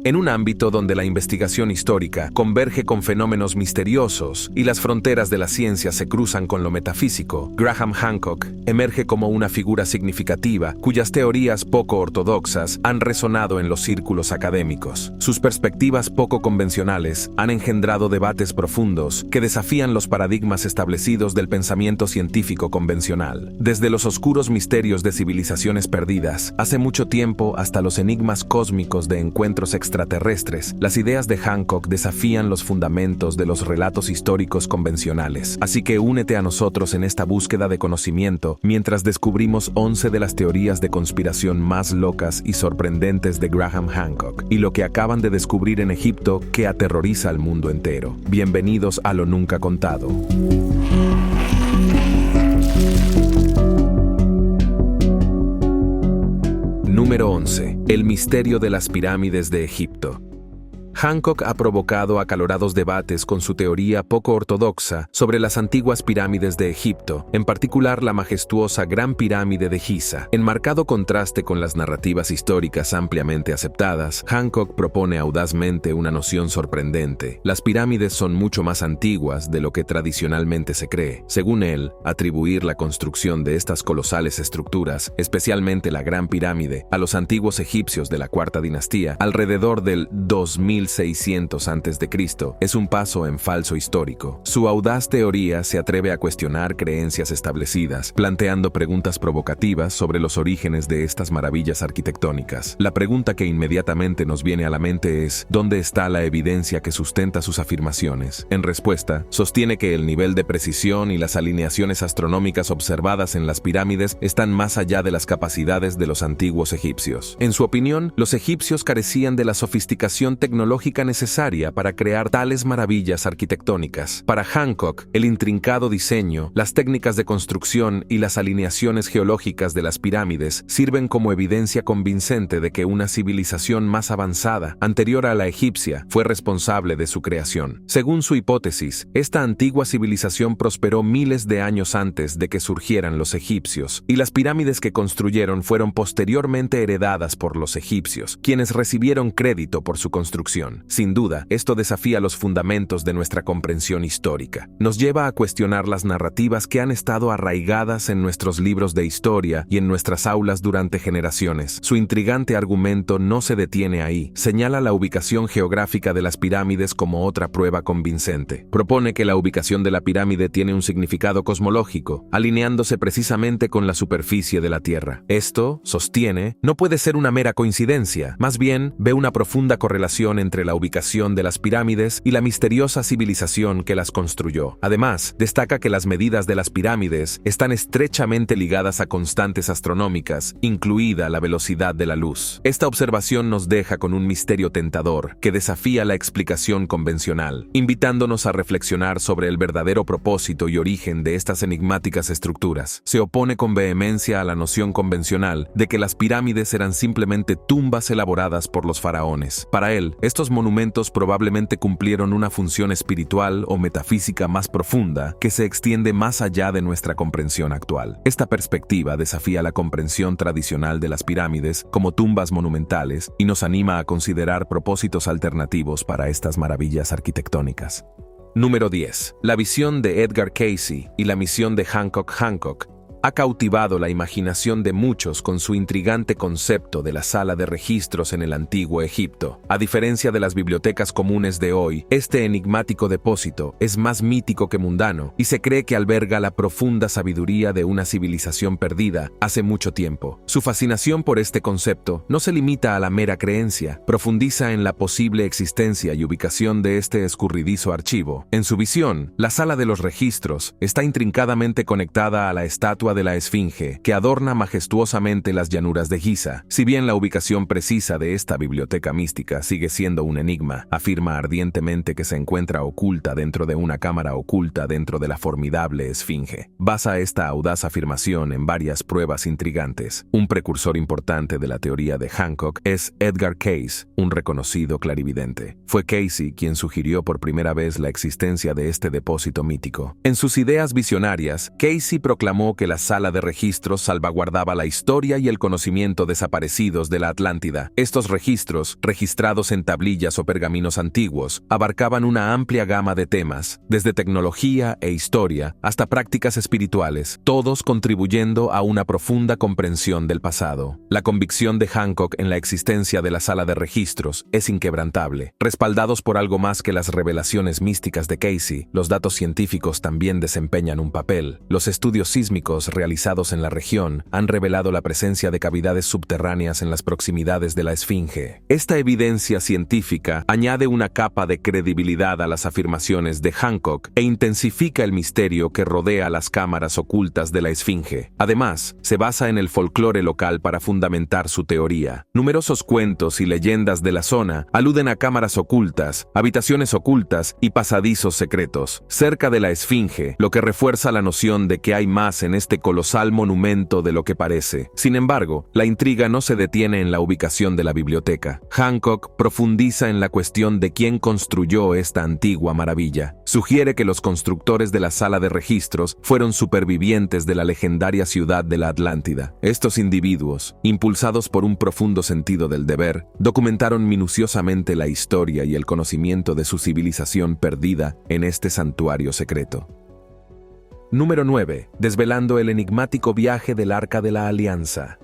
En un ámbito donde la investigación histórica converge con fenómenos misteriosos y las fronteras de la ciencia se cruzan con lo metafísico, Graham Hancock emerge como una figura significativa cuyas teorías poco ortodoxas han resonado en los círculos académicos. Sus perspectivas poco convencionales han engendrado debates profundos que desafían los paradigmas establecidos del pensamiento científico convencional. Desde los oscuros misterios de civilizaciones perdidas, hace mucho tiempo, hasta los enigmas cósmicos de encuentros extraterrestres, las ideas de Hancock desafían los fundamentos de los relatos históricos convencionales. Así que únete a nosotros en esta búsqueda de conocimiento mientras descubrimos 11 de las teorías de conspiración más locas y sorprendentes de Graham Hancock y lo que acaban de descubrir en Egipto que aterroriza al mundo entero. Bienvenidos a Lo Nunca Contado. Número 11. El misterio de las pirámides de Egipto. Hancock ha provocado acalorados debates con su teoría poco ortodoxa sobre las antiguas pirámides de Egipto, en particular la majestuosa Gran Pirámide de Giza. En marcado contraste con las narrativas históricas ampliamente aceptadas, Hancock propone audazmente una noción sorprendente. Las pirámides son mucho más antiguas de lo que tradicionalmente se cree. Según él, atribuir la construcción de estas colosales estructuras, especialmente la Gran Pirámide, a los antiguos egipcios de la Cuarta Dinastía, alrededor del 2600 a.C., es un paso en falso histórico. Su audaz teoría se atreve a cuestionar creencias establecidas, planteando preguntas provocativas sobre los orígenes de estas maravillas arquitectónicas. La pregunta que inmediatamente nos viene a la mente es: ¿dónde está la evidencia que sustenta sus afirmaciones? En respuesta, sostiene que el nivel de precisión y las alineaciones astronómicas observadas en las pirámides están más allá de las capacidades de los antiguos egipcios. En su opinión, los egipcios carecían de la sofisticación tecnológica necesaria para crear tales maravillas arquitectónicas. Para Hancock, el intrincado diseño, las técnicas de construcción y las alineaciones geológicas de las pirámides sirven como evidencia convincente de que una civilización más avanzada, anterior a la egipcia, fue responsable de su creación. Según su hipótesis, esta antigua civilización prosperó miles de años antes de que surgieran los egipcios, y las pirámides que construyeron fueron posteriormente heredadas por los egipcios, quienes recibieron crédito por su construcción. Sin duda, esto desafía los fundamentos de nuestra comprensión histórica. Nos lleva a cuestionar las narrativas que han estado arraigadas en nuestros libros de historia y en nuestras aulas durante generaciones. Su intrigante argumento no se detiene ahí. Señala la ubicación geográfica de las pirámides como otra prueba convincente. Propone que la ubicación de la pirámide tiene un significado cosmológico, alineándose precisamente con la superficie de la Tierra. Esto, sostiene, no puede ser una mera coincidencia. Más bien, ve una profunda correlación entre la ubicación de las pirámides y la misteriosa civilización que las construyó. Además, destaca que las medidas de las pirámides están estrechamente ligadas a constantes astronómicas, incluida la velocidad de la luz. Esta observación nos deja con un misterio tentador que desafía la explicación convencional, invitándonos a reflexionar sobre el verdadero propósito y origen de estas enigmáticas estructuras. Se opone con vehemencia a la noción convencional de que las pirámides eran simplemente tumbas elaboradas por los faraones. Para él, estos monumentos probablemente cumplieron una función espiritual o metafísica más profunda que se extiende más allá de nuestra comprensión actual. Esta perspectiva desafía la comprensión tradicional de las pirámides como tumbas monumentales y nos anima a considerar propósitos alternativos para estas maravillas arquitectónicas. Número 10. La visión de Edgar Cayce y la misión de Hancock ha cautivado la imaginación de muchos con su intrigante concepto de la sala de registros en el antiguo Egipto. A diferencia de las bibliotecas comunes de hoy, este enigmático depósito es más mítico que mundano y se cree que alberga la profunda sabiduría de una civilización perdida hace mucho tiempo. Su fascinación por este concepto no se limita a la mera creencia, profundiza en la posible existencia y ubicación de este escurridizo archivo. En su visión, la sala de los registros está intrincadamente conectada a la estatua de la Esfinge, que adorna majestuosamente las llanuras de Giza. Si bien la ubicación precisa de esta biblioteca mística sigue siendo un enigma, afirma ardientemente que se encuentra oculta dentro de una cámara oculta dentro de la formidable Esfinge. Basa esta audaz afirmación en varias pruebas intrigantes. Un precursor importante de la teoría de Hancock es Edgar Cayce, un reconocido clarividente. Fue Cayce quien sugirió por primera vez la existencia de este depósito mítico. En sus ideas visionarias, Cayce proclamó que la sala de registros salvaguardaba la historia y el conocimiento desaparecidos de la Atlántida. Estos registros, registrados en tablillas o pergaminos antiguos, abarcaban una amplia gama de temas, desde tecnología e historia hasta prácticas espirituales, todos contribuyendo a una profunda comprensión del pasado. La convicción de Hancock en la existencia de la sala de registros es inquebrantable. Respaldados por algo más que las revelaciones místicas de Casey, los datos científicos también desempeñan un papel. Los estudios sísmicos realizados en la región han revelado la presencia de cavidades subterráneas en las proximidades de la Esfinge. Esta evidencia científica añade una capa de credibilidad a las afirmaciones de Hancock e intensifica el misterio que rodea las cámaras ocultas de la Esfinge. Además, se basa en el folclore local para fundamentar su teoría. Numerosos cuentos y leyendas de la zona aluden a cámaras ocultas, habitaciones ocultas y pasadizos secretos cerca de la Esfinge, lo que refuerza la noción de que hay más en este colosal monumento de lo que parece. Sin embargo, la intriga no se detiene en la ubicación de la biblioteca. Hancock profundiza en la cuestión de quién construyó esta antigua maravilla. Sugiere que los constructores de la sala de registros fueron supervivientes de la legendaria ciudad de la Atlántida. Estos individuos, impulsados por un profundo sentido del deber, documentaron minuciosamente la historia y el conocimiento de su civilización perdida en este santuario secreto. Número 9. Desvelando el enigmático viaje del Arca de la Alianza.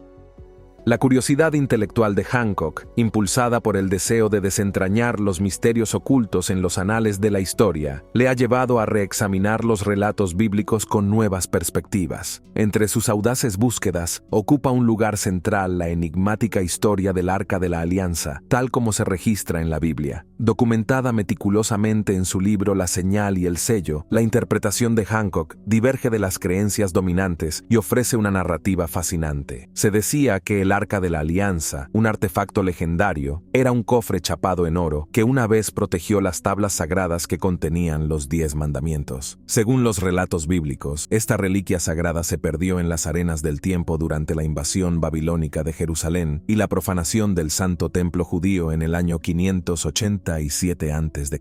La curiosidad intelectual de Hancock, impulsada por el deseo de desentrañar los misterios ocultos en los anales de la historia, le ha llevado a reexaminar los relatos bíblicos con nuevas perspectivas. Entre sus audaces búsquedas, ocupa un lugar central la enigmática historia del Arca de la Alianza, tal como se registra en la Biblia. Documentada meticulosamente en su libro La Señal y el Sello, la interpretación de Hancock diverge de las creencias dominantes y ofrece una narrativa fascinante. Se decía que el Arca de la Alianza, un artefacto legendario, era un cofre chapado en oro que una vez protegió las tablas sagradas que contenían los 10 mandamientos. Según los relatos bíblicos, esta reliquia sagrada se perdió en las arenas del tiempo durante la invasión babilónica de Jerusalén y la profanación del Santo Templo judío en el año 587 a.C.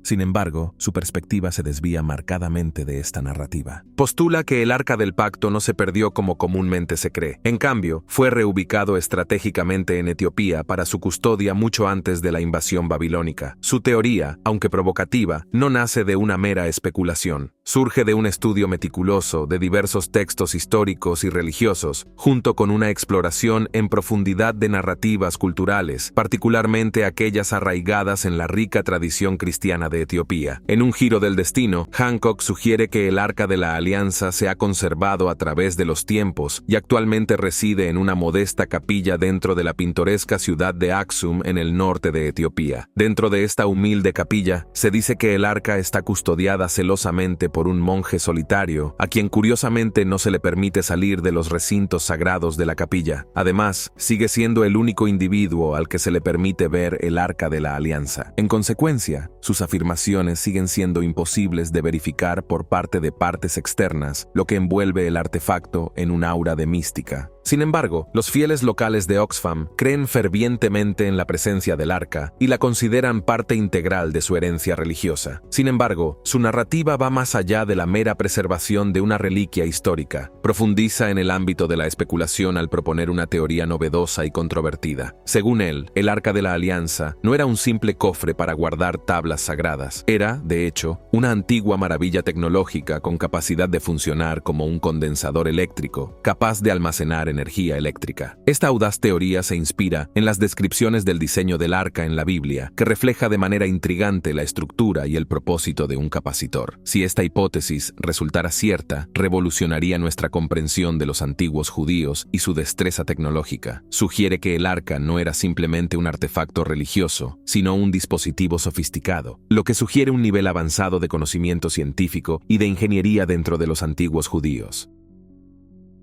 Sin embargo, su perspectiva se desvía marcadamente de esta narrativa. Postula que el Arca del Pacto no se perdió como comúnmente se cree. En cambio, fue reubicado estratégicamente en Etiopía para su custodia mucho antes de la invasión babilónica. Su teoría, aunque provocativa, no nace de una mera especulación. Surge de un estudio meticuloso de diversos textos históricos y religiosos, junto con una exploración en profundidad de narrativas culturales, particularmente aquellas arraigadas en la rica tradición cristiana de Etiopía. En un giro del destino, Hancock sugiere que el Arca de la Alianza se ha conservado a través de los tiempos y actualmente reside en una modesta capilla dentro de la pintoresca ciudad de Aksum en el norte de Etiopía. Dentro de esta humilde capilla, se dice que el arca está custodiada celosamente por un monje solitario, a quien curiosamente no se le permite salir de los recintos sagrados de la capilla. Además, sigue siendo el único individuo al que se le permite ver el Arca de la Alianza. En consecuencia, sus afirmaciones siguen siendo imposibles de verificar por parte de partes externas, lo que envuelve el artefacto en un aura de mística. Sin embargo, los fieles locales de Oxfam creen fervientemente en la presencia del arca y la consideran parte integral de su herencia religiosa. Sin embargo, su narrativa va más allá de la mera preservación de una reliquia histórica. Profundiza en el ámbito de la especulación al proponer una teoría novedosa y controvertida. Según él, el Arca de la Alianza no era un simple cofre para guardar tablas sagradas. Era, de hecho, una antigua maravilla tecnológica con capacidad de funcionar como un condensador eléctrico, capaz de almacenar energía eléctrica. Esta audaz teoría se inspira en las descripciones del diseño del arca en la Biblia, que refleja de manera intrigante la estructura y el propósito de un capacitor. Si esta hipótesis resultara cierta, revolucionaría nuestra comprensión de los antiguos judíos y su destreza tecnológica. Sugiere que el arca no era simplemente un artefacto religioso, sino un dispositivo sofisticado, lo que sugiere un nivel avanzado de conocimiento científico y de ingeniería dentro de los antiguos judíos.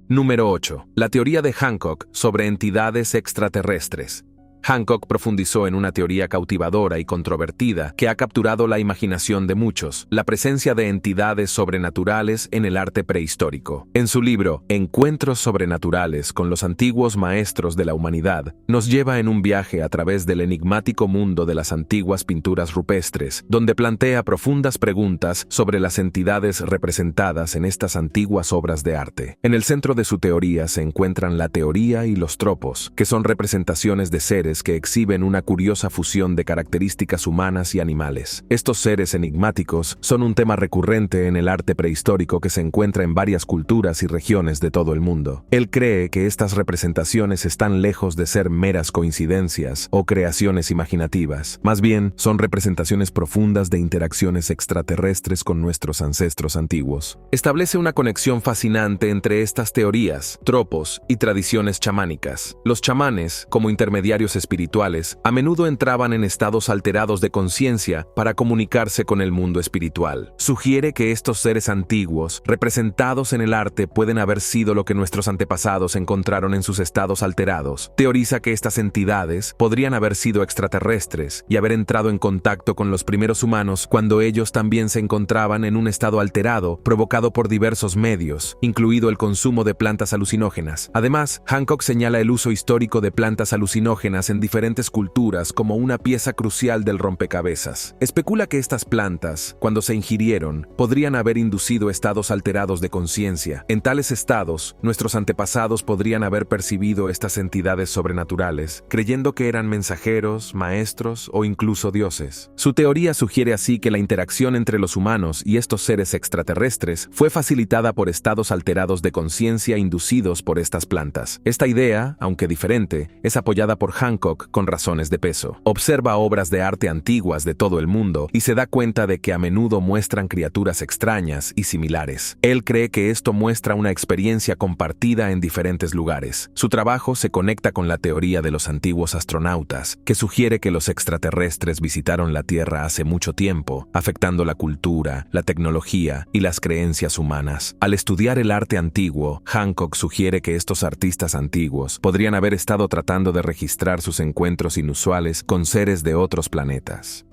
Número 8. La teoría de Hancock sobre entidades extraterrestres. Hancock profundizó en una teoría cautivadora y controvertida que ha capturado la imaginación de muchos: la presencia de entidades sobrenaturales en el arte prehistórico. En su libro, Encuentros sobrenaturales con los antiguos maestros de la humanidad, nos lleva en un viaje a través del enigmático mundo de las antiguas pinturas rupestres, donde plantea profundas preguntas sobre las entidades representadas en estas antiguas obras de arte. En el centro de su teoría se encuentran la teoría y los tropos, que son representaciones de seres que exhiben una curiosa fusión de características humanas y animales. Estos seres enigmáticos son un tema recurrente en el arte prehistórico que se encuentra en varias culturas y regiones de todo el mundo. Él cree que estas representaciones están lejos de ser meras coincidencias o creaciones imaginativas. Más bien, son representaciones profundas de interacciones extraterrestres con nuestros ancestros antiguos. Establece una conexión fascinante entre estas teorías, tropos y tradiciones chamánicas. Los chamanes, como intermediarios espirituales, a menudo entraban en estados alterados de conciencia para comunicarse con el mundo espiritual. Sugiere que estos seres antiguos, representados en el arte, pueden haber sido lo que nuestros antepasados encontraron en sus estados alterados. Teoriza que estas entidades podrían haber sido extraterrestres y haber entrado en contacto con los primeros humanos cuando ellos también se encontraban en un estado alterado provocado por diversos medios, incluido el consumo de plantas alucinógenas. Además, Hancock señala el uso histórico de plantas alucinógenas en diferentes culturas como una pieza crucial del rompecabezas. Especula que estas plantas, cuando se ingirieron, podrían haber inducido estados alterados de conciencia. En tales estados, nuestros antepasados podrían haber percibido estas entidades sobrenaturales, creyendo que eran mensajeros, maestros o incluso dioses. Su teoría sugiere así que la interacción entre los humanos y estos seres extraterrestres fue facilitada por estados alterados de conciencia inducidos por estas plantas. Esta idea, aunque diferente, es apoyada por Hancock con razones de peso. Observa obras de arte antiguas de todo el mundo y se da cuenta de que a menudo muestran criaturas extrañas y similares. Él cree que esto muestra una experiencia compartida en diferentes lugares. Su trabajo se conecta con la teoría de los antiguos astronautas, que sugiere que los extraterrestres visitaron la Tierra hace mucho tiempo, afectando la cultura, la tecnología y las creencias humanas. Al estudiar el arte antiguo, Hancock sugiere que estos artistas antiguos podrían haber estado tratando de registrar sus encuentros inusuales con seres de otros planetas.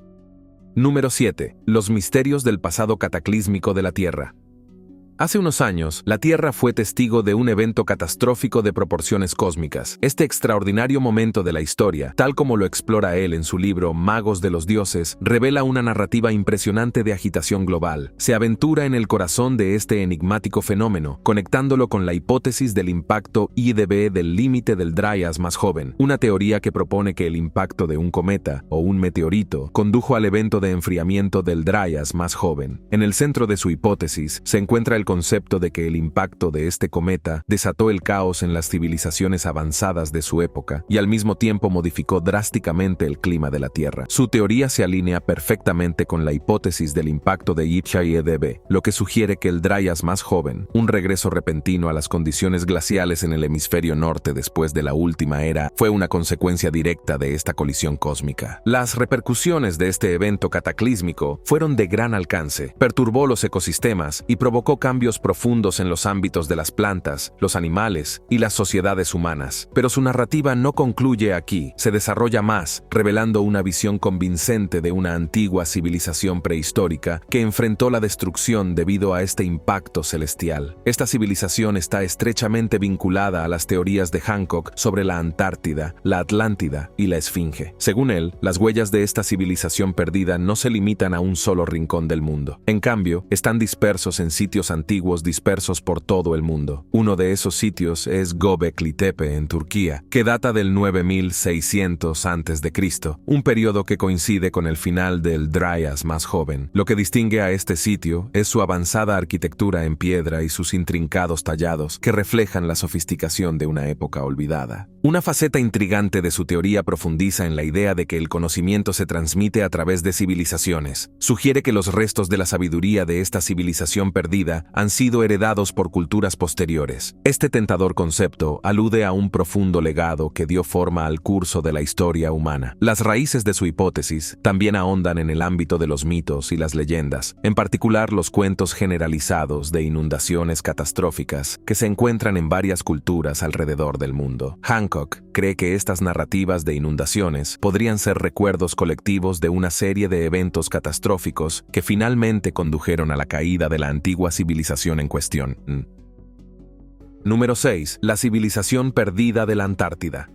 Número 7. Los misterios del pasado cataclísmico de la Tierra. Hace unos años, la Tierra fue testigo de un evento catastrófico de proporciones cósmicas. Este extraordinario momento de la historia, tal como lo explora él en su libro Magos de los Dioses, revela una narrativa impresionante de agitación global. Se aventura en el corazón de este enigmático fenómeno, conectándolo con la hipótesis del impacto IDB del límite del Dryas más joven, una teoría que propone que el impacto de un cometa o un meteorito condujo al evento de enfriamiento del Dryas más joven. En el centro de su hipótesis se encuentra el concepto de que el impacto de este cometa desató el caos en las civilizaciones avanzadas de su época y al mismo tiempo modificó drásticamente el clima de la Tierra. Su teoría se alinea perfectamente con la hipótesis del impacto de IDB, lo que sugiere que el Dryas más joven, un regreso repentino a las condiciones glaciales en el hemisferio norte después de la última era, fue una consecuencia directa de esta colisión cósmica. Las repercusiones de este evento cataclísmico fueron de gran alcance, perturbó los ecosistemas y provocó cambios profundos en los ámbitos de las plantas, los animales y las sociedades humanas. Pero su narrativa no concluye aquí, se desarrolla más, revelando una visión convincente de una antigua civilización prehistórica que enfrentó la destrucción debido a este impacto celestial. Esta civilización está estrechamente vinculada a las teorías de Hancock sobre la Antártida, la Atlántida y la Esfinge. Según él, las huellas de esta civilización perdida no se limitan a un solo rincón del mundo. En cambio, están dispersos en sitios antiguos dispersos por todo el mundo. Uno de esos sitios es Göbekli Tepe en Turquía, que data del 9600 a.C., un periodo que coincide con el final del Dryas más joven. Lo que distingue a este sitio es su avanzada arquitectura en piedra y sus intrincados tallados que reflejan la sofisticación de una época olvidada. Una faceta intrigante de su teoría profundiza en la idea de que el conocimiento se transmite a través de civilizaciones. Sugiere que los restos de la sabiduría de esta civilización perdida han sido heredados por culturas posteriores. Este tentador concepto alude a un profundo legado que dio forma al curso de la historia humana. Las raíces de su hipótesis también ahondan en el ámbito de los mitos y las leyendas, en particular los cuentos generalizados de inundaciones catastróficas que se encuentran en varias culturas alrededor del mundo. Hancock cree que estas narrativas de inundaciones podrían ser recuerdos colectivos de una serie de eventos catastróficos que finalmente condujeron a la caída de la antigua civilización en cuestión. Número 6. La civilización perdida de la Antártida.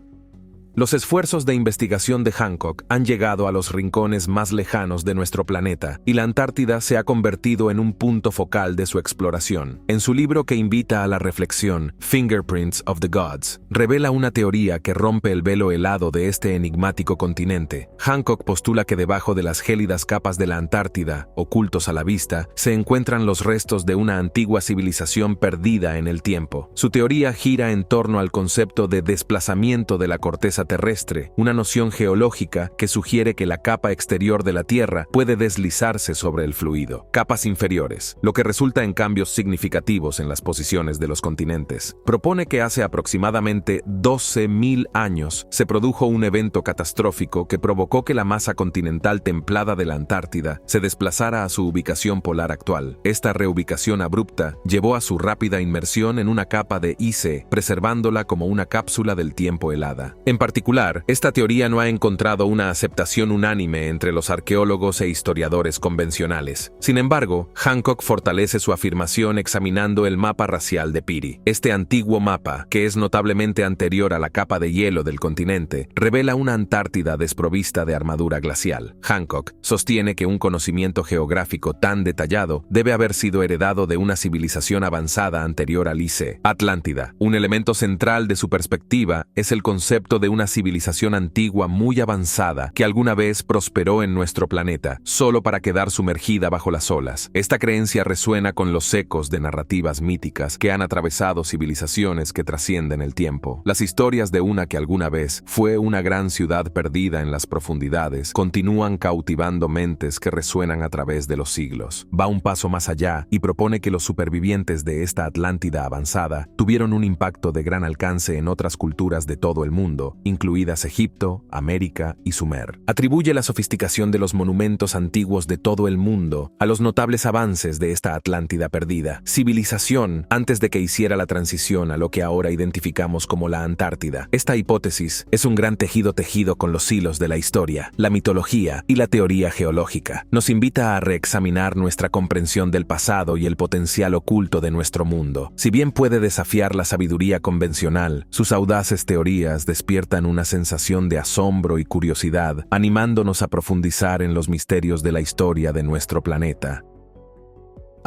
Los esfuerzos de investigación de Hancock han llegado a los rincones más lejanos de nuestro planeta, y la Antártida se ha convertido en un punto focal de su exploración. En su libro que invita a la reflexión, Fingerprints of the Gods, revela una teoría que rompe el velo helado de este enigmático continente. Hancock postula que debajo de las gélidas capas de la Antártida, ocultos a la vista, se encuentran los restos de una antigua civilización perdida en el tiempo. Su teoría gira en torno al concepto de desplazamiento de la corteza terrestre, una noción geológica que sugiere que la capa exterior de la Tierra puede deslizarse sobre el fluido. Capas inferiores, lo que resulta en cambios significativos en las posiciones de los continentes. Propone que hace aproximadamente 12.000 años se produjo un evento catastrófico que provocó que la masa continental templada de la Antártida se desplazara a su ubicación polar actual. Esta reubicación abrupta llevó a su rápida inmersión en una capa de ice, preservándola como una cápsula del tiempo helada. En particular, esta teoría no ha encontrado una aceptación unánime entre los arqueólogos e historiadores convencionales. Sin embargo, Hancock fortalece su afirmación examinando el mapa racial de Peary. Este antiguo mapa, que es notablemente anterior a la capa de hielo del continente, revela una Antártida desprovista de armadura glacial. Hancock sostiene que un conocimiento geográfico tan detallado debe haber sido heredado de una civilización avanzada anterior al ice. Atlántida. Un elemento central de su perspectiva es el concepto de una civilización antigua muy avanzada que alguna vez prosperó en nuestro planeta, solo para quedar sumergida bajo las olas. Esta creencia resuena con los ecos de narrativas míticas que han atravesado civilizaciones que trascienden el tiempo. Las historias de una que alguna vez fue una gran ciudad perdida en las profundidades continúan cautivando mentes que resuenan a través de los siglos. Va un paso más allá y propone que los supervivientes de esta Atlántida avanzada tuvieron un impacto de gran alcance en otras culturas de todo el mundo, incluidas Egipto, América y Sumer. Atribuye la sofisticación de los monumentos antiguos de todo el mundo a los notables avances de esta Atlántida perdida, civilización antes de que hiciera la transición a lo que ahora identificamos como la Antártida. Esta hipótesis es un gran tejido con los hilos de la historia, la mitología y la teoría geológica. Nos invita a reexaminar nuestra comprensión del pasado y el potencial oculto de nuestro mundo. Si bien puede desafiar la sabiduría convencional, sus audaces teorías despiertan una sensación de asombro y curiosidad, animándonos a profundizar en los misterios de la historia de nuestro planeta.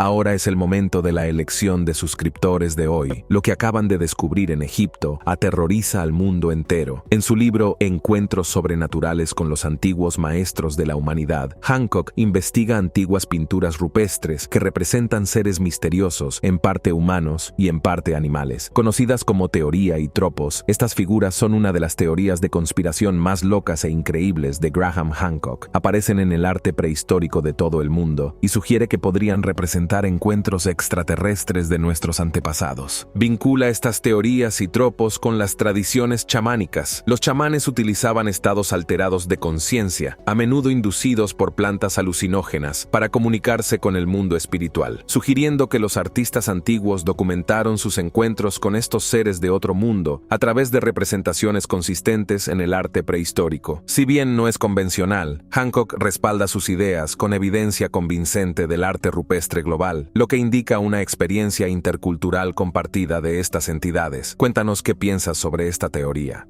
Ahora es el momento de la elección de suscriptores de hoy. Lo que acaban de descubrir en Egipto aterroriza al mundo entero. En su libro Encuentros sobrenaturales con los antiguos maestros de la humanidad, Hancock investiga antiguas pinturas rupestres que representan seres misteriosos, en parte humanos y en parte animales. Conocidas como teoría y tropos, estas figuras son una de las teorías de conspiración más locas e increíbles de Graham Hancock. Aparecen en el arte prehistórico de todo el mundo y sugiere que podrían representar encuentros extraterrestres de nuestros antepasados. Vincula estas teorías y tropos con las tradiciones chamánicas. Los chamanes utilizaban estados alterados de conciencia, a menudo inducidos por plantas alucinógenas, para comunicarse con el mundo espiritual, sugiriendo que los artistas antiguos documentaron sus encuentros con estos seres de otro mundo a través de representaciones consistentes en el arte prehistórico. Si bien no es convencional, Hancock respalda sus ideas con evidencia convincente del arte rupestre global, lo que indica una experiencia intercultural compartida de estas entidades. Cuéntanos qué piensas sobre esta teoría.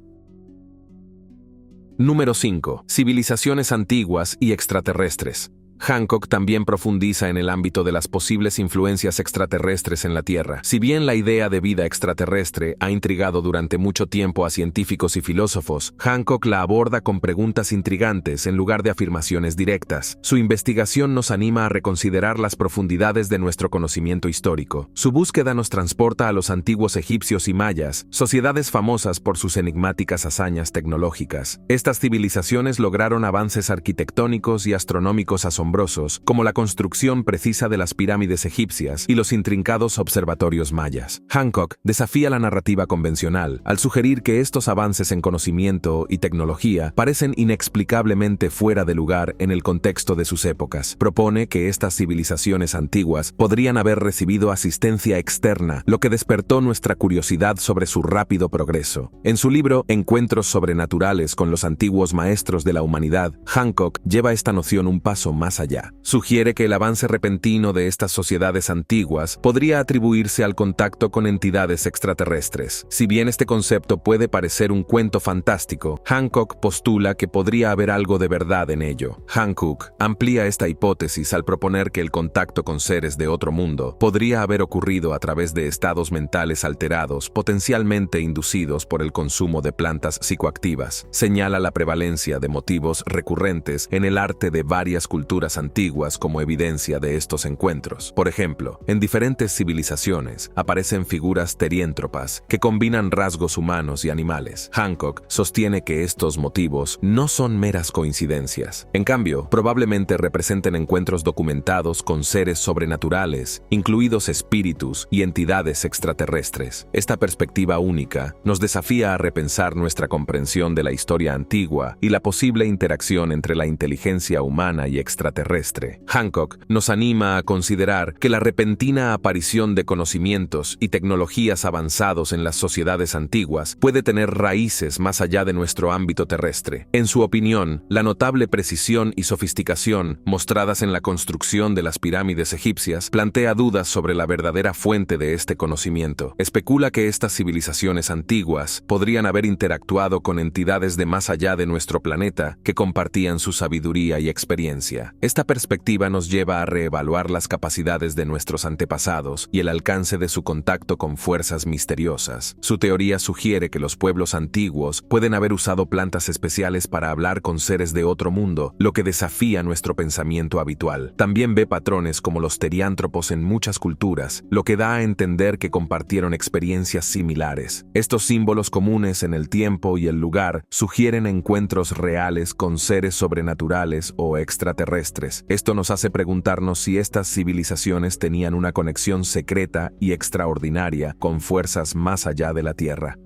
Número 5. Civilizaciones antiguas y extraterrestres. Hancock también profundiza en el ámbito de las posibles influencias extraterrestres en la Tierra. Si bien la idea de vida extraterrestre ha intrigado durante mucho tiempo a científicos y filósofos, Hancock la aborda con preguntas intrigantes en lugar de afirmaciones directas. Su investigación nos anima a reconsiderar las profundidades de nuestro conocimiento histórico. Su búsqueda nos transporta a los antiguos egipcios y mayas, sociedades famosas por sus enigmáticas hazañas tecnológicas. Estas civilizaciones lograron avances arquitectónicos y astronómicos asombrosos asombrosos, como la construcción precisa de las pirámides egipcias y los intrincados observatorios mayas. Hancock desafía la narrativa convencional al sugerir que estos avances en conocimiento y tecnología parecen inexplicablemente fuera de lugar en el contexto de sus épocas. Propone que estas civilizaciones antiguas podrían haber recibido asistencia externa, lo que despertó nuestra curiosidad sobre su rápido progreso. En su libro Encuentros sobrenaturales con los antiguos maestros de la humanidad, Hancock lleva esta noción un paso más allá. Sugiere que el avance repentino de estas sociedades antiguas podría atribuirse al contacto con entidades extraterrestres. Si bien este concepto puede parecer un cuento fantástico, Hancock postula que podría haber algo de verdad en ello. Hancock amplía esta hipótesis al proponer que el contacto con seres de otro mundo podría haber ocurrido a través de estados mentales alterados, potencialmente inducidos por el consumo de plantas psicoactivas. Señala la prevalencia de motivos recurrentes en el arte de varias culturas antiguas como evidencia de estos encuentros. Por ejemplo, en diferentes civilizaciones aparecen figuras teriéntropas que combinan rasgos humanos y animales. Hancock sostiene que estos motivos no son meras coincidencias. En cambio, probablemente representen encuentros documentados con seres sobrenaturales, incluidos espíritus y entidades extraterrestres. Esta perspectiva única nos desafía a repensar nuestra comprensión de la historia antigua y la posible interacción entre la inteligencia humana y extraterrestre. Hancock nos anima a considerar que la repentina aparición de conocimientos y tecnologías avanzados en las sociedades antiguas puede tener raíces más allá de nuestro ámbito terrestre. En su opinión, la notable precisión y sofisticación mostradas en la construcción de las pirámides egipcias plantea dudas sobre la verdadera fuente de este conocimiento. Especula que estas civilizaciones antiguas podrían haber interactuado con entidades de más allá de nuestro planeta que compartían su sabiduría y experiencia. Esta perspectiva nos lleva a reevaluar las capacidades de nuestros antepasados y el alcance de su contacto con fuerzas misteriosas. Su teoría sugiere que los pueblos antiguos pueden haber usado plantas especiales para hablar con seres de otro mundo, lo que desafía nuestro pensamiento habitual. También ve patrones como los teriántropos en muchas culturas, lo que da a entender que compartieron experiencias similares. Estos símbolos comunes en el tiempo y el lugar sugieren encuentros reales con seres sobrenaturales o extraterrestres. Esto nos hace preguntarnos si estas civilizaciones tenían una conexión secreta y extraordinaria con fuerzas más allá de la Tierra.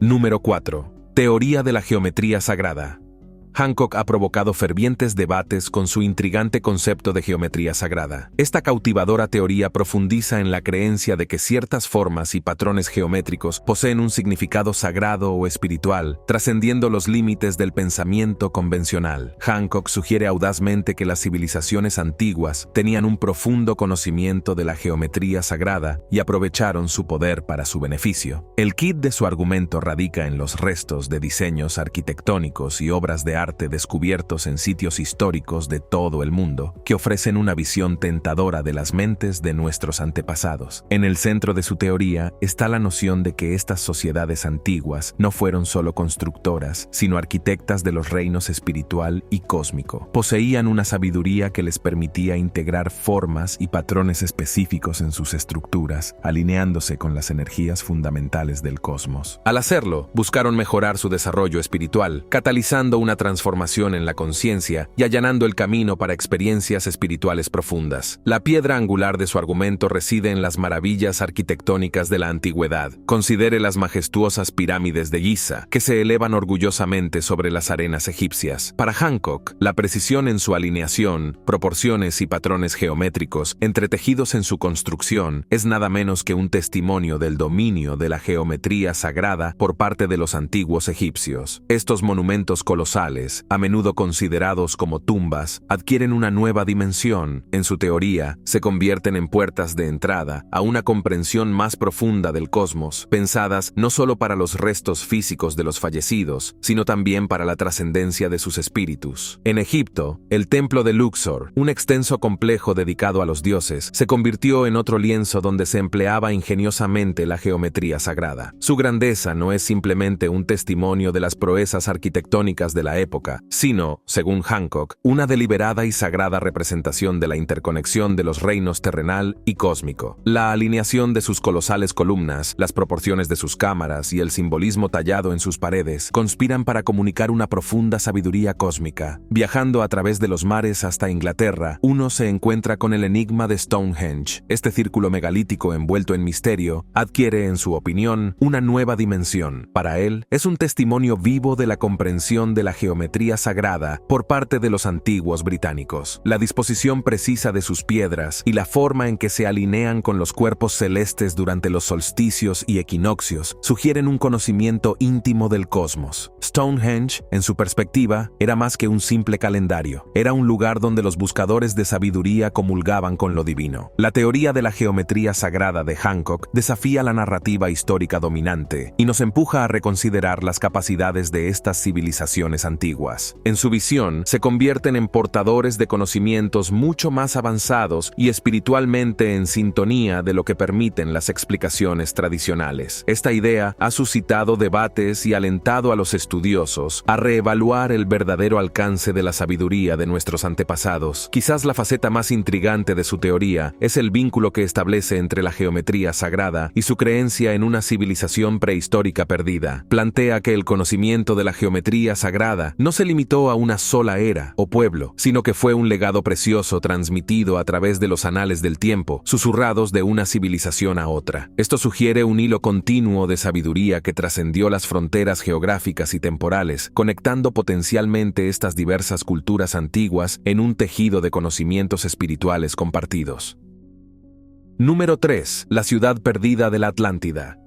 Número 4. Teoría de la geometría sagrada. Hancock ha provocado fervientes debates con su intrigante concepto de geometría sagrada. Esta cautivadora teoría profundiza en la creencia de que ciertas formas y patrones geométricos poseen un significado sagrado o espiritual, trascendiendo los límites del pensamiento convencional. Hancock sugiere audazmente que las civilizaciones antiguas tenían un profundo conocimiento de la geometría sagrada y aprovecharon su poder para su beneficio. El quid de su argumento radica en los restos de diseños arquitectónicos y obras de arte descubiertos en sitios históricos de todo el mundo, que ofrecen una visión tentadora de las mentes de nuestros antepasados. En el centro de su teoría está la noción de que estas sociedades antiguas no fueron solo constructoras, sino arquitectas de los reinos espiritual y cósmico. Poseían una sabiduría que les permitía integrar formas y patrones específicos en sus estructuras, alineándose con las energías fundamentales del cosmos. Al hacerlo, buscaron mejorar su desarrollo espiritual, catalizando una transformación en la conciencia y allanando el camino para experiencias espirituales profundas. La piedra angular de su argumento reside en las maravillas arquitectónicas de la antigüedad. Considere las majestuosas pirámides de Giza, que se elevan orgullosamente sobre las arenas egipcias. Para Hancock, la precisión en su alineación, proporciones y patrones geométricos entretejidos en su construcción es nada menos que un testimonio del dominio de la geometría sagrada por parte de los antiguos egipcios. Estos monumentos colosales, a menudo considerados como tumbas, adquieren una nueva dimensión. En su teoría, se convierten en puertas de entrada a una comprensión más profunda del cosmos, pensadas no solo para los restos físicos de los fallecidos, sino también para la trascendencia de sus espíritus. En Egipto, el templo de Luxor, un extenso complejo dedicado a los dioses, se convirtió en otro lienzo donde se empleaba ingeniosamente la geometría sagrada. Su grandeza no es simplemente un testimonio de las proezas arquitectónicas de la época, época, sino, según Hancock, una deliberada y sagrada representación de la interconexión de los reinos terrenal y cósmico. La alineación de sus colosales columnas, las proporciones de sus cámaras y el simbolismo tallado en sus paredes conspiran para comunicar una profunda sabiduría cósmica. Viajando a través de los mares hasta Inglaterra, uno se encuentra con el enigma de Stonehenge. Este círculo megalítico envuelto en misterio adquiere, en su opinión, una nueva dimensión. Para él, es un testimonio vivo de la comprensión de la geometría sagrada por parte de los antiguos británicos. La disposición precisa de sus piedras y la forma en que se alinean con los cuerpos celestes durante los solsticios y equinoccios sugieren un conocimiento íntimo del cosmos. Stonehenge, en su perspectiva, era más que un simple calendario. Era un lugar donde los buscadores de sabiduría comulgaban con lo divino. La teoría de la geometría sagrada de Hancock desafía la narrativa histórica dominante y nos empuja a reconsiderar las capacidades de estas civilizaciones antiguas. En su visión, se convierten en portadores de conocimientos mucho más avanzados y espiritualmente en sintonía de lo que permiten las explicaciones tradicionales. Esta idea ha suscitado debates y alentado a los estudiosos a reevaluar el verdadero alcance de la sabiduría de nuestros antepasados. Quizás la faceta más intrigante de su teoría es el vínculo que establece entre la geometría sagrada y su creencia en una civilización prehistórica perdida. Plantea que el conocimiento de la geometría sagrada no se limitó a una sola era o pueblo, sino que fue un legado precioso transmitido a través de los anales del tiempo, susurrados de una civilización a otra. Esto sugiere un hilo continuo de sabiduría que trascendió las fronteras geográficas y temporales, conectando potencialmente estas diversas culturas antiguas en un tejido de conocimientos espirituales compartidos. Número 3. La ciudad perdida de la Atlántida.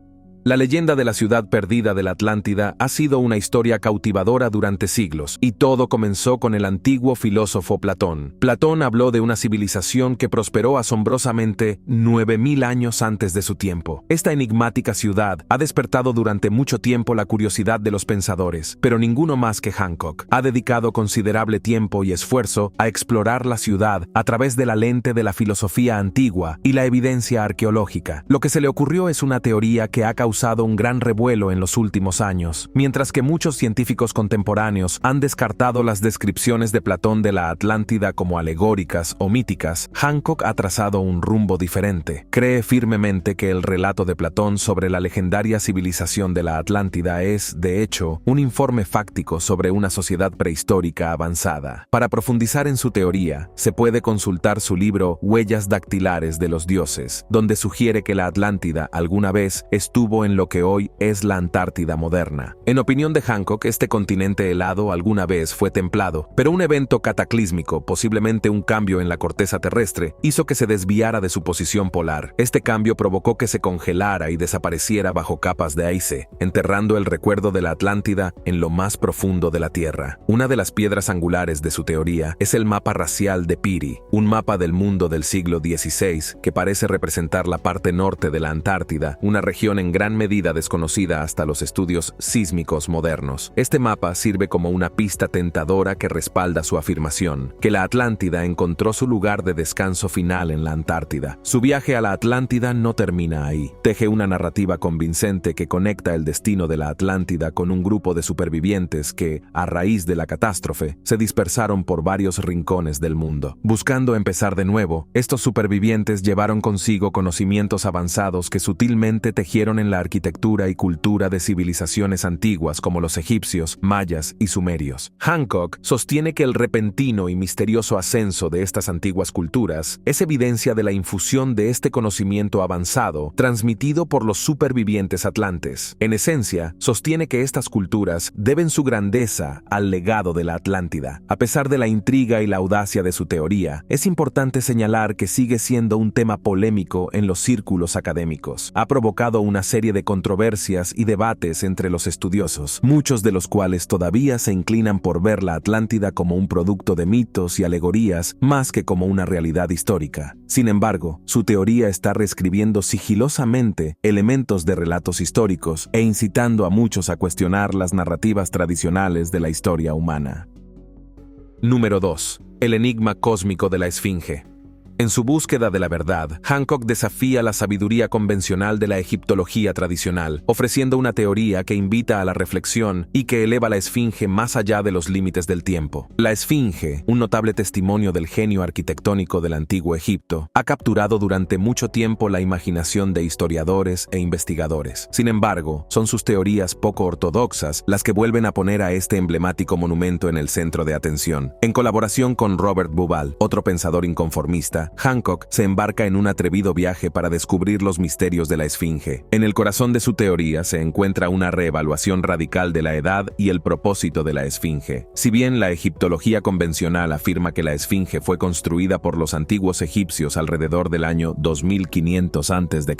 La leyenda de la ciudad perdida de la Atlántida ha sido una historia cautivadora durante siglos, y todo comenzó con el antiguo filósofo Platón. Platón habló de una civilización que prosperó asombrosamente 9000 años antes de su tiempo. Esta enigmática ciudad ha despertado durante mucho tiempo la curiosidad de los pensadores, pero ninguno más que Hancock ha dedicado considerable tiempo y esfuerzo a explorar la ciudad a través de la lente de la filosofía antigua y la evidencia arqueológica. Lo que se le ocurrió es una teoría que ha causado un gran revuelo en los últimos años. Mientras que muchos científicos contemporáneos han descartado las descripciones de Platón de la Atlántida como alegóricas o míticas, Hancock ha trazado un rumbo diferente. Cree firmemente que el relato de Platón sobre la legendaria civilización de la Atlántida es, de hecho, un informe fáctico sobre una sociedad prehistórica avanzada. Para profundizar en su teoría, se puede consultar su libro Huellas dactilares de los dioses, donde sugiere que la Atlántida alguna vez estuvo en lo que hoy es la Antártida moderna. En opinión de Hancock, este continente helado alguna vez fue templado, pero un evento cataclísmico, posiblemente un cambio en la corteza terrestre, hizo que se desviara de su posición polar. Este cambio provocó que se congelara y desapareciera bajo capas de ice, enterrando el recuerdo de la Atlántida en lo más profundo de la Tierra. Una de las piedras angulares de su teoría es el mapa racial de Peary, un mapa del mundo del siglo XVI que parece representar la parte norte de la Antártida, una región en gran medida desconocida hasta los estudios sísmicos modernos. Este mapa sirve como una pista tentadora que respalda su afirmación, que la Atlántida encontró su lugar de descanso final en la Antártida. Su viaje a la Atlántida no termina ahí. Teje una narrativa convincente que conecta el destino de la Atlántida con un grupo de supervivientes que, a raíz de la catástrofe, se dispersaron por varios rincones del mundo. Buscando empezar de nuevo, estos supervivientes llevaron consigo conocimientos avanzados que sutilmente tejieron en la arquitectura y cultura de civilizaciones antiguas como los egipcios, mayas y sumerios. Hancock sostiene que el repentino y misterioso ascenso de estas antiguas culturas es evidencia de la infusión de este conocimiento avanzado transmitido por los supervivientes atlantes. En esencia, sostiene que estas culturas deben su grandeza al legado de la Atlántida. A pesar de la intriga y la audacia de su teoría, es importante señalar que sigue siendo un tema polémico en los círculos académicos. Ha provocado una serie de controversias y debates entre los estudiosos, muchos de los cuales todavía se inclinan por ver la Atlántida como un producto de mitos y alegorías más que como una realidad histórica. Sin embargo, su teoría está reescribiendo sigilosamente elementos de relatos históricos e incitando a muchos a cuestionar las narrativas tradicionales de la historia humana. Número 2. El enigma cósmico de la Esfinge. En su búsqueda de la verdad, Hancock desafía la sabiduría convencional de la egiptología tradicional, ofreciendo una teoría que invita a la reflexión y que eleva la esfinge más allá de los límites del tiempo. La esfinge, un notable testimonio del genio arquitectónico del antiguo Egipto, ha capturado durante mucho tiempo la imaginación de historiadores e investigadores. Sin embargo, son sus teorías poco ortodoxas las que vuelven a poner a este emblemático monumento en el centro de atención. En colaboración con Robert Bauval, otro pensador inconformista, Hancock se embarca en un atrevido viaje para descubrir los misterios de la esfinge. En el corazón de su teoría se encuentra una reevaluación radical de la edad y el propósito de la esfinge. Si bien la egiptología convencional afirma que la esfinge fue construida por los antiguos egipcios alrededor del año 2500 a.C.,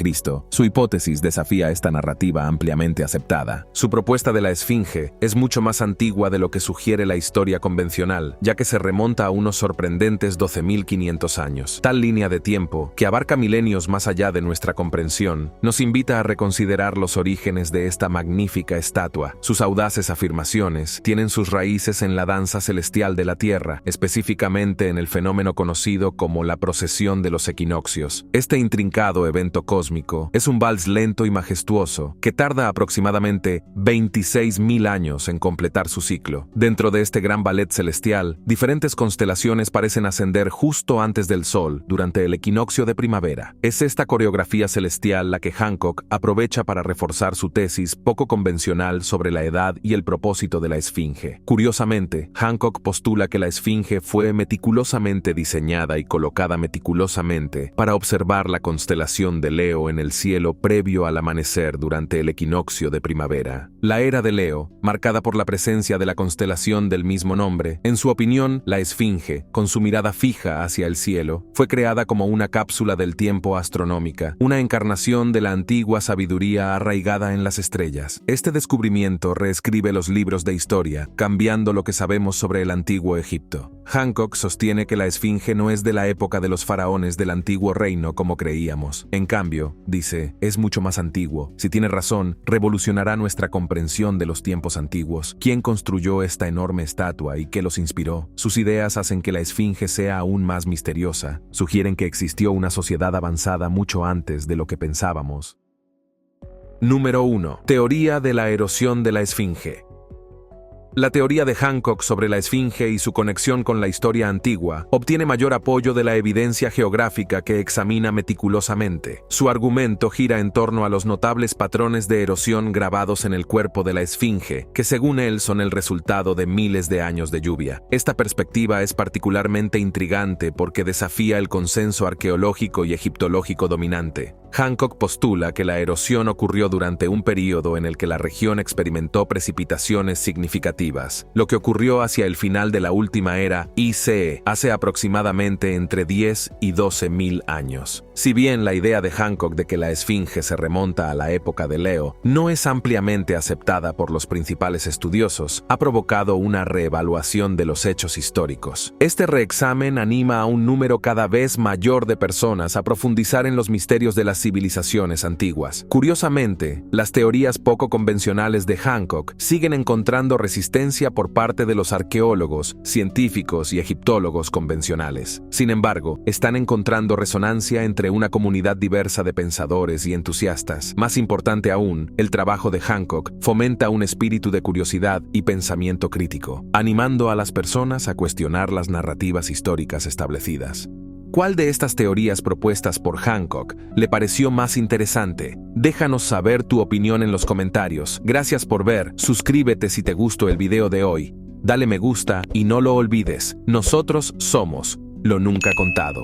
su hipótesis desafía esta narrativa ampliamente aceptada. Su propuesta de la esfinge es mucho más antigua de lo que sugiere la historia convencional, ya que se remonta a unos sorprendentes 12.500 años. Tal línea de tiempo, que abarca milenios más allá de nuestra comprensión, nos invita a reconsiderar los orígenes de esta magnífica estatua. Sus audaces afirmaciones tienen sus raíces en la danza celestial de la Tierra, específicamente en el fenómeno conocido como la procesión de los equinoccios. Este intrincado evento cósmico es un vals lento y majestuoso que tarda aproximadamente 26.000 años en completar su ciclo. Dentro de este gran ballet celestial, diferentes constelaciones parecen ascender justo antes del Sol durante el equinoccio de primavera. Es esta coreografía celestial la que Hancock aprovecha para reforzar su tesis poco convencional sobre la edad y el propósito de la esfinge. Curiosamente, Hancock postula que la esfinge fue meticulosamente diseñada y colocada meticulosamente para observar la constelación de Leo en el cielo previo al amanecer durante el equinoccio de primavera. La era de Leo, marcada por la presencia de la constelación del mismo nombre, en su opinión, la esfinge, con su mirada fija hacia el cielo, fue creada como una cápsula del tiempo astronómica, una encarnación de la antigua sabiduría arraigada en las estrellas. Este descubrimiento reescribe los libros de historia, cambiando lo que sabemos sobre el antiguo Egipto. Hancock sostiene que la esfinge no es de la época de los faraones del antiguo reino como creíamos. En cambio, dice, es mucho más antiguo. Si tiene razón, revolucionará nuestra comprensión de los tiempos antiguos. ¿Quién construyó esta enorme estatua y qué los inspiró? Sus ideas hacen que la esfinge sea aún más misteriosa. Sugieren que existió una sociedad avanzada mucho antes de lo que pensábamos. Número 1. Teoría de la erosión de la esfinge. La teoría de Hancock sobre la esfinge y su conexión con la historia antigua obtiene mayor apoyo de la evidencia geográfica que examina meticulosamente. Su argumento gira en torno a los notables patrones de erosión grabados en el cuerpo de la esfinge, que según él son el resultado de miles de años de lluvia. Esta perspectiva es particularmente intrigante porque desafía el consenso arqueológico y egiptológico dominante. Hancock postula que la erosión ocurrió durante un período en el que la región experimentó precipitaciones significativas, lo que ocurrió hacia el final de la última era ICE, hace aproximadamente entre 10 y 12.000 años. Si bien la idea de Hancock de que la esfinge se remonta a la época de Leo no es ampliamente aceptada por los principales estudiosos, ha provocado una reevaluación de los hechos históricos. Este reexamen anima a un número cada vez mayor de personas a profundizar en los misterios de las civilizaciones antiguas. Curiosamente, las teorías poco convencionales de Hancock siguen encontrando resistencia por parte de los arqueólogos, científicos y egiptólogos convencionales. Sin embargo, están encontrando resonancia entre una comunidad diversa de pensadores y entusiastas. Más importante aún, el trabajo de Hancock fomenta un espíritu de curiosidad y pensamiento crítico, animando a las personas a cuestionar las narrativas históricas establecidas. ¿Cuál de estas teorías propuestas por Hancock le pareció más interesante? Déjanos saber tu opinión en los comentarios. Gracias por ver, suscríbete si te gustó el video de hoy, dale me gusta y no lo olvides, nosotros somos lo nunca contado.